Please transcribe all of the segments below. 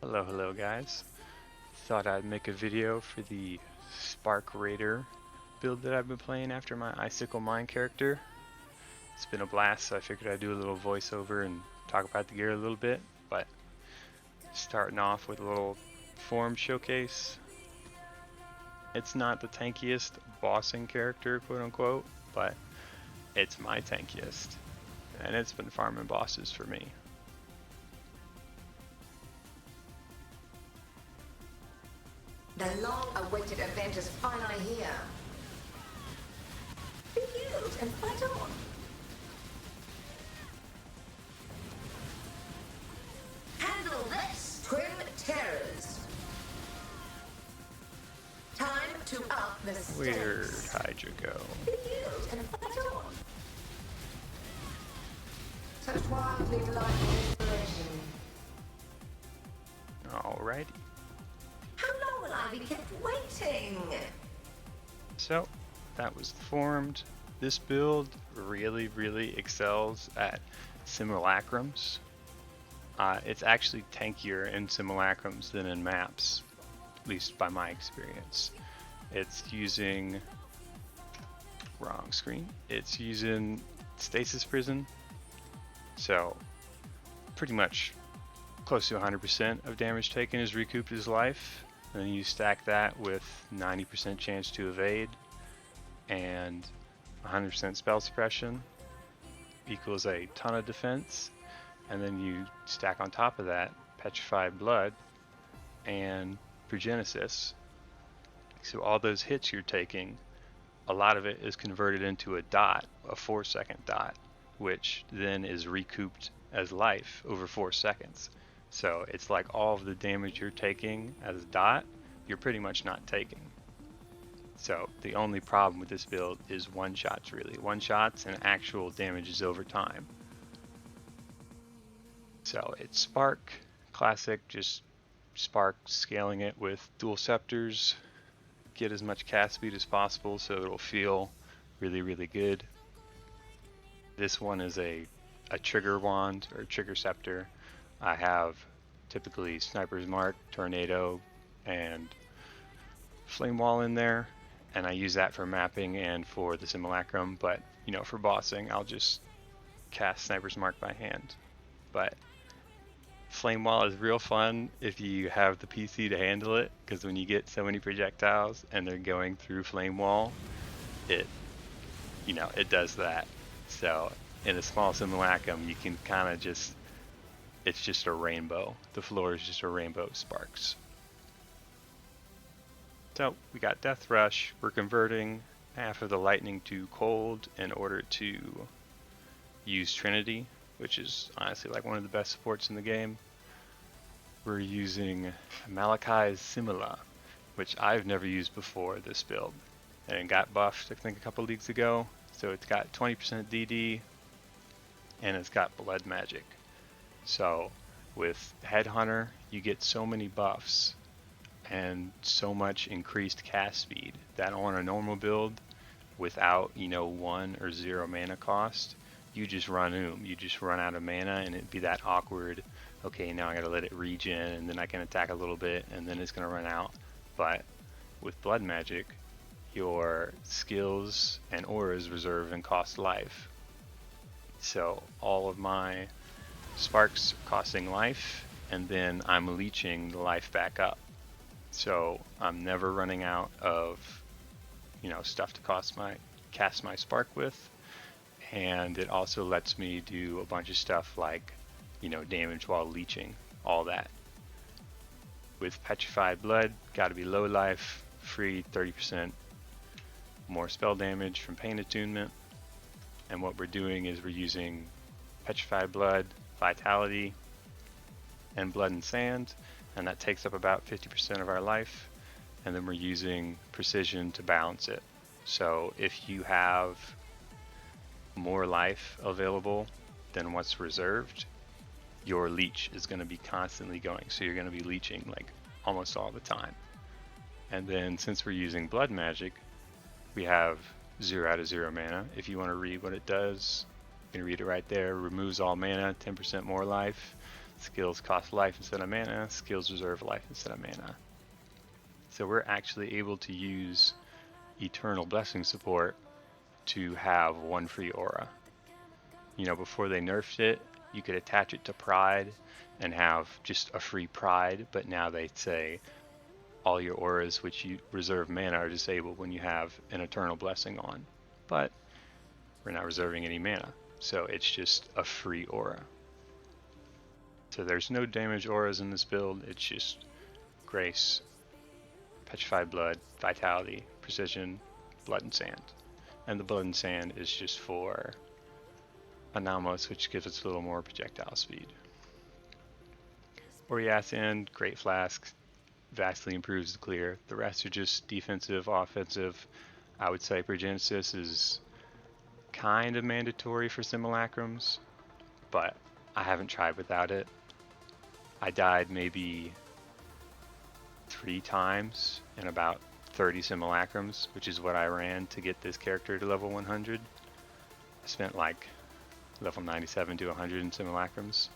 Hello guys. Thought I'd make a video for the Spark Raider build that I've been playing after my Icicle Mine character. It's been a blast, so I figured I'd do a little voiceover and talk about the gear a little bit, but starting off with a little form showcase. It's not the tankiest bossing character, quote unquote, but it's my tankiest, and it's been farming bosses for me. The long-awaited event is finally here. Be healed and fight on. Handle this, Twin Terrors. Time to up the stakes. Where'd Hydra go? Be healed and fight on. Such wildly delightful inspiration. Alrighty. How long will I be kept waiting? So that was formed. This build really excels at simulacrums. It's actually tankier in simulacrums than in maps, at least by my experience. It's using wrong screen. It's using stasis prison, so pretty much close to 100% of damage taken is recouped as life. And then you stack that with 90% chance to evade and 100% spell suppression equals a ton of defense. And then you stack on top of that Petrified Blood and Progenesis. So all those hits you're taking, a lot of it is converted into a dot, a 4-second dot, which then is recouped as life over 4 seconds. So it's like all of the damage you're taking as a dot, you're pretty much not taking. So the only problem with this build is one-shots really. One-shots and actual damages over time. So it's Spark, classic, just Spark scaling it with dual scepters. Get as much cast speed as possible so it'll feel really good. This one is a trigger wand or trigger scepter. I have typically Sniper's Mark, Tornado, and Flame Wall in there, and I use that for mapping and for the simulacrum, but you know, for bossing I'll just cast Sniper's Mark by hand. But Flame Wall is real fun if you have the PC to handle it, because when you get so many projectiles and they're going through Flame Wall, it does that. So in a small simulacrum you can kind of just, it's just a rainbow. The floor is just a rainbow of sparks. So we got Death Rush. We're converting half of the lightning to cold in order to use Trinity, which is honestly like one of the best supports in the game. We're using Malachi's Simula, which I've never used before this build, and it got buffed I think a couple leagues ago. So it's got 20% DD and it's got blood magic. So with Headhunter you get so many buffs and so much increased cast speed that on a normal build without 1 or 0 mana cost, you just run you just run out of mana, and it'd be that awkward, okay, now I gotta let it regen and then I can attack a little bit and then it's gonna run out. But with blood magic, your skills and auras reserve and cost life. So all of my sparks are costing life, and then I'm leeching the life back up. So I'm never running out of stuff to cast my spark with. And it also lets me do a bunch of stuff like damage while leeching, all that. With Petrified Blood, gotta be low life, free 30% more spell damage from Pain Attunement. And what we're doing is we're using Petrified Blood, Vitality, and Blood and Sand, and that takes up about 50% of our life. And then we're using Precision to balance it. So if you have more life available than what's reserved, your leech is going to be constantly going. So you're going to be leeching like almost all the time. And then since we're using blood magic, we have 0 out of 0 mana. If you want to read what it does, you can read it right there. Removes all mana, 10% more life, Skills cost life instead of mana. Skills reserve life instead of mana. So we're actually able to use Eternal Blessing support to have one free aura. You know, before they nerfed it, you could attach it to Pride and have just a free Pride, but now they say all your auras which you reserve mana are disabled when you have an Eternal Blessing on. But we're not reserving any mana, so it's just a free aura. So there's no damage auras in this build, it's just Grace, Petrified Blood, Vitality, Precision, Blood and Sand. And the Blood and Sand is just for Anomalous, which gives us a little more projectile speed. Oriath, Great Flask, vastly improves the clear. The rest are just defensive, offensive. I would say Progenesis is kind of mandatory for simulacrums, but I haven't tried without it. I died maybe 3 times in about 30 simulacrums, which is what I ran to get this character to level 100. I spent like level 97 to 100 in simulacrums.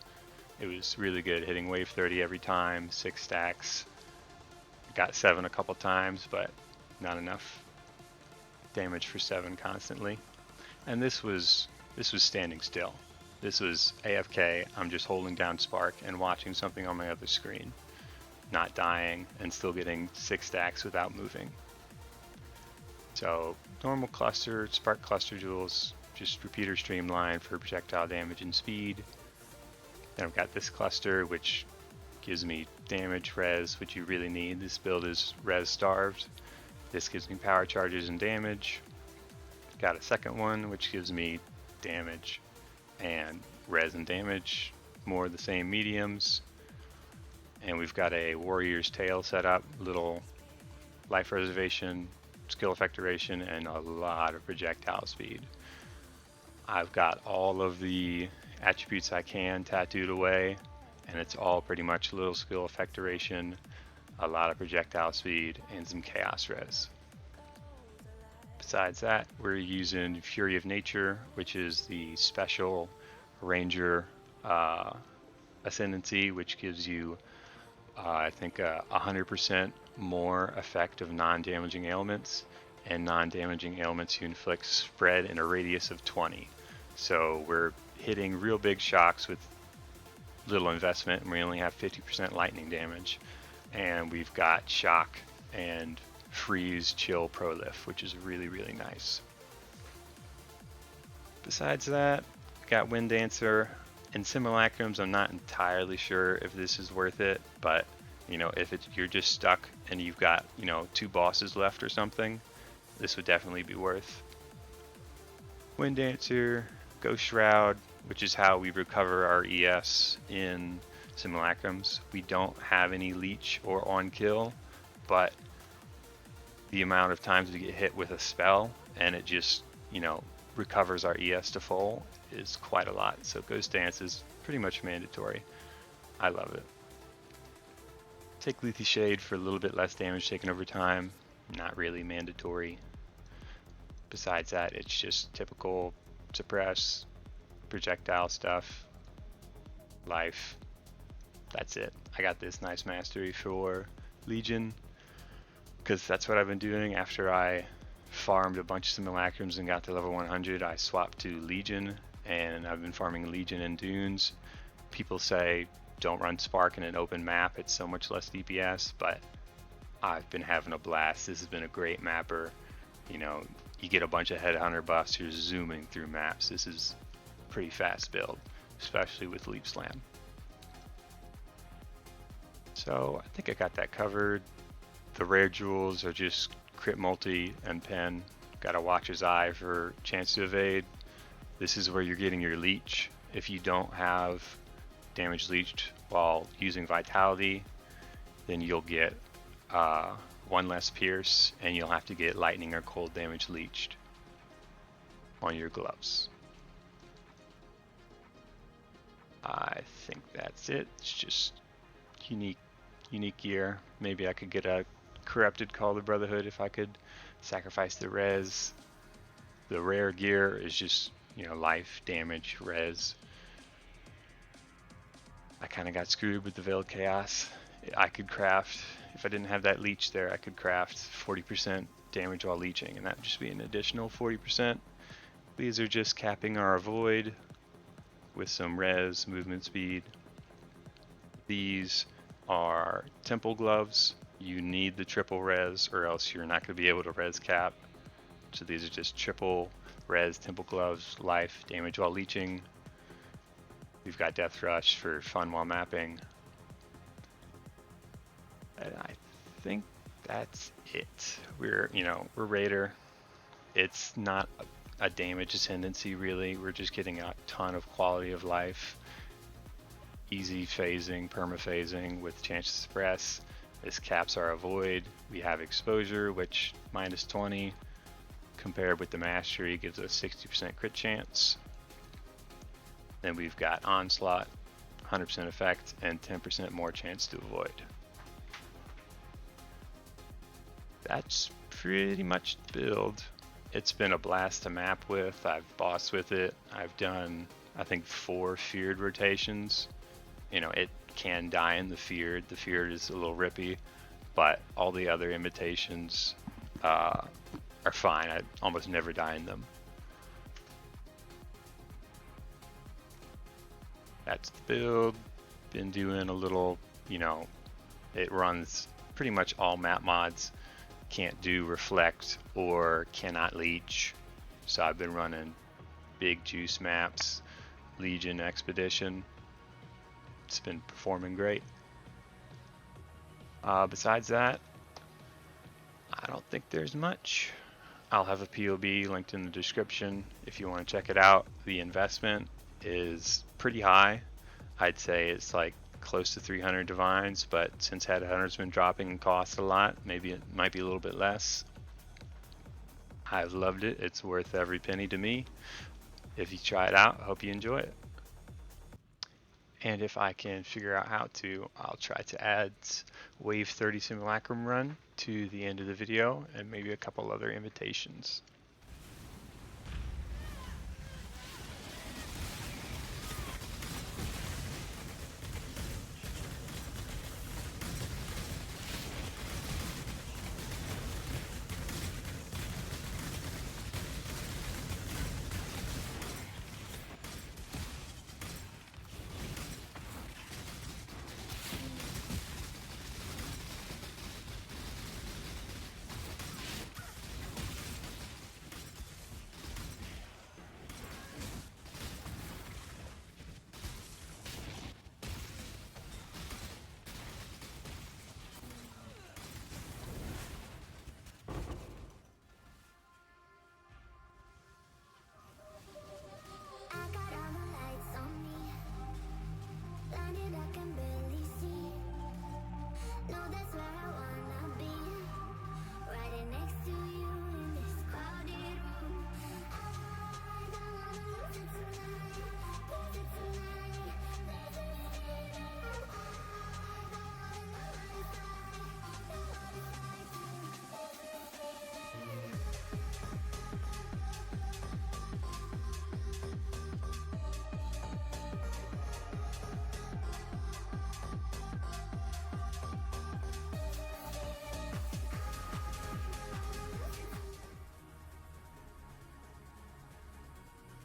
It was really good, hitting wave 30 every time, 6 stacks. Got 7 a couple times, but not enough damage for 7 constantly. And this was standing still. This was AFK, I'm just holding down Spark and watching something on my other screen. Not dying and still getting 6 stacks without moving. So normal cluster, Spark cluster jewels, just repeater streamline for projectile damage and speed. Then I've got this cluster which gives me damage, res, which you really need. This build is res starved. This gives me power charges and damage. Got a second one which gives me damage and res and damage, more of the same mediums. And we've got a Warrior's Tail set up, little life reservation, skill effect duration, and a lot of projectile speed. I've got all of the attributes I can tattooed away, and it's all pretty much little skill effect duration, a lot of projectile speed, and some chaos res. Besides that, we're using Fury of Nature, which is the special Ranger Ascendancy, which gives you I think 100% more effect of non-damaging ailments, and non-damaging ailments you inflict spread in a radius of 20. So we're hitting real big shocks with little investment, and we only have 50% lightning damage. And we've got shock and freeze, chill, prolif, which is really, really nice. Besides that, got Wind Dancer. In simulacrums, I'm not entirely sure if this is worth it, but you know, if you're just stuck and you've got, you know, 2 bosses left or something, this would definitely be worth. Wind Dancer, Ghost Shroud, which is how we recover our ES in simulacrums. We don't have any leech or on kill, but the amount of times we get hit with a spell and it just, you know, recovers our ES to full is quite a lot. So Ghost Dance is pretty much mandatory. I love it. Take Lethe Shade for a little bit less damage taken over time. Not really mandatory. Besides that, it's just typical suppress, projectile stuff, life. That's it. I got this nice mastery for Legion because that's what I've been doing after I farmed a bunch of simulacrums and got to level 100. I swapped to Legion, and I've been farming Legion in Dunes. People say don't run Spark in an open map, it's so much less DPS, but I've been having a blast. This has been a great mapper. You know, you get a bunch of Headhunter buffs, you're zooming through maps. This is a pretty fast build, especially with Leap Slam. So I think I got that covered. The rare jewels are just crit multi and pen. Got a Watcher's Eye for chance to evade. This is where you're getting your leech. If you don't have damage leached while using Vitality, then you'll get 1 less pierce, and you'll have to get lightning or cold damage leached on your gloves. I think that's it. It's just unique gear. Maybe I could get a corrupted Call of the Brotherhood if I could sacrifice the res. The rare gear is just, you know, life, damage, res. I kind of got screwed with the Veiled Chaos. I could craft, if I didn't have that leech there, I could craft 40% damage while leeching, and that would just be an additional 40%. These are just capping our avoid with some res, movement speed. These are temple gloves. You need the triple res or else you're not going to be able to res cap. So these are just triple res temple gloves, life, damage while leeching. We've got Death Rush for fun while mapping. And I think that's it. We're Raider. It's not a damage tendency really. We're just getting a ton of quality of life. Easy phasing, perma-phasing with chance to suppress. This caps our avoid. We have exposure, which minus 20 compared with the mastery gives us 60% crit chance. Then we've got onslaught, 100% effect, and 10% more chance to avoid. That's pretty much the build. It's been a blast to map with. I've bossed with it. I've done, I think, 4 feared rotations. It can die in the feared. The feared is a little rippy, but all the other imitations are fine. I almost never die in them. That's the build. Been doing a little, it runs pretty much all map mods. Can't do reflect or cannot leech. So I've been running big juice maps, Legion Expedition. It's been performing great. Besides that, I don't think there's much. I'll have a POB linked in the description if you want to check it out. The investment is pretty high. I'd say it's like close to 300 divines, but since Headhunter's been dropping in cost a lot, maybe it might be a little bit less. I've loved it. It's worth every penny to me. If you try it out, I hope you enjoy it. And if I can figure out how to, I'll try to add Wave 30 Simulacrum Run to the end of the video and maybe a couple other invitations.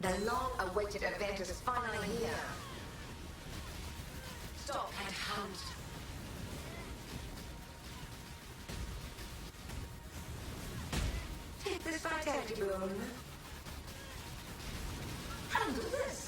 The long-awaited event is finally here. Stop and hunt. Take this vitality boon. Handle this.